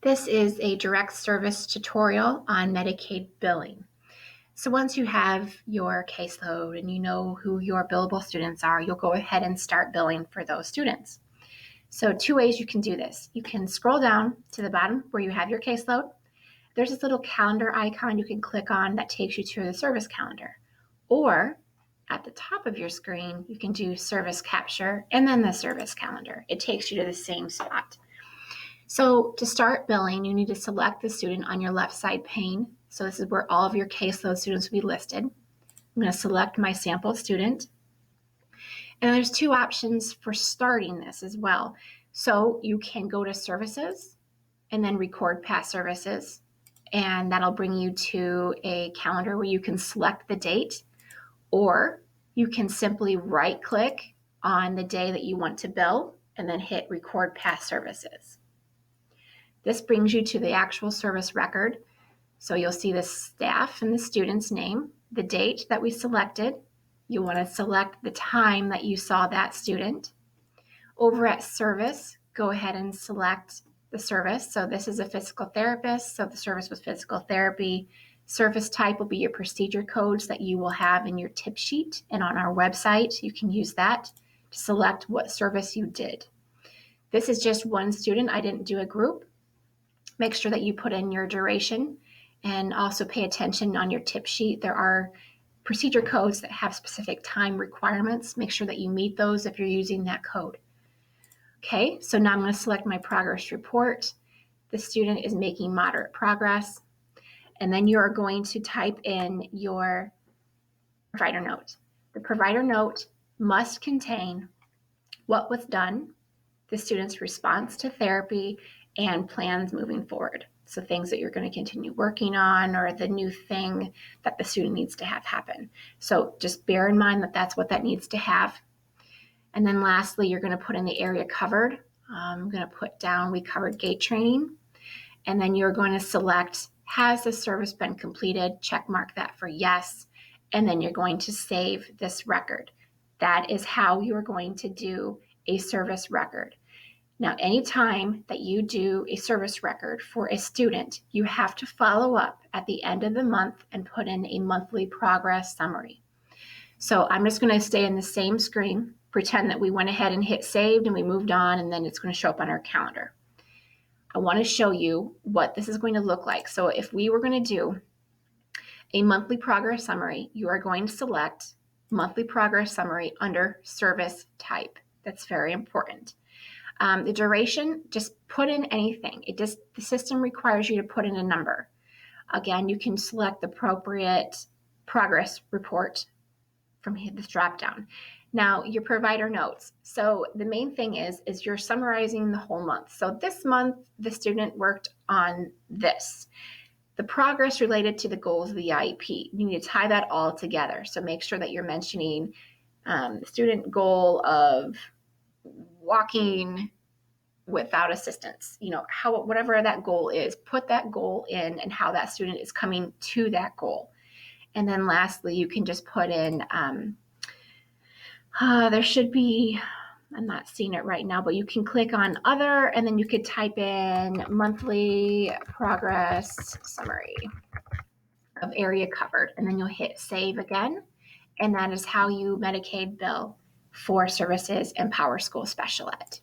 This is a direct service tutorial on Medicaid billing. So once you have your caseload and you know who your billable students are, you'll go ahead and start billing for those students. So 2 ways you can do this. You can scroll down to the bottom where you have your caseload. There's this little calendar icon you can click on that takes you to the service calendar. Or at the top of your screen, you can do service capture and then the service calendar. It takes you to the same spot. So to start billing, you need to select the student on your left side pane. So this is where all of your caseload students will be listed. I'm going to select my sample student. And there's 2 options for starting this as well. So you can go to services and then record past services. And that'll bring you to a calendar where you can select the date, or you can simply right click on the day that you want to bill and then hit record past services. This brings you to the actual service record. So you'll see the staff and the student's name, the date that we selected. You want to select the time that you saw that student. Over at service, go ahead and select the service. So this is a physical therapist, so the service was physical therapy. Service type will be your procedure codes that you will have in your tip sheet, and on our website, you can use that to select what service you did. This is just one student. I didn't do a group. Make sure that you put in your duration and also pay attention on your tip sheet. There are procedure codes that have specific time requirements. Make sure that you meet those if you're using that code. Okay, so now I'm going to select my progress report. The student is making moderate progress. And then you are going to type in your provider note. The provider note must contain what was done, the student's response to therapy, and plans moving forward. So things that you're going to continue working on, or the new thing that the student needs to have happen. So just bear in mind that that's what that needs to have. And then lastly, you're going to put in the area covered. I'm going to put down we covered gait training. And then you're going to select, has the service been completed? Check mark that for yes. And then you're going to save this record. That is how you're going to do a service record. Now, anytime that you do a service record for a student, you have to follow up at the end of the month and put in a monthly progress summary. So I'm just going to stay in the same screen, pretend that we went ahead and hit saved and we moved on, and then it's going to show up on our calendar. I want to show you what this is going to look like. So if we were going to do a monthly progress summary, you are going to select monthly progress summary under service type. That's very important. The duration, just put in anything. The system requires you to put in a number. Again, you can select the appropriate progress report from this drop down. Now, your provider notes. So the main thing is you're summarizing the whole month. So this month, the student worked on this. The progress related to the goals of the IEP. You need to tie that all together. So make sure that you're mentioning the student goal of walking without assistance, whatever that goal is, put that goal in and how that student is coming to that goal. And then lastly, you can just put in, there should be, I'm not seeing it right now, but you can click on other, and then you could type in monthly progress summary of area covered, and then you'll hit save again. And that is how you Medicaid bill for services in PowerSchool Special Ed.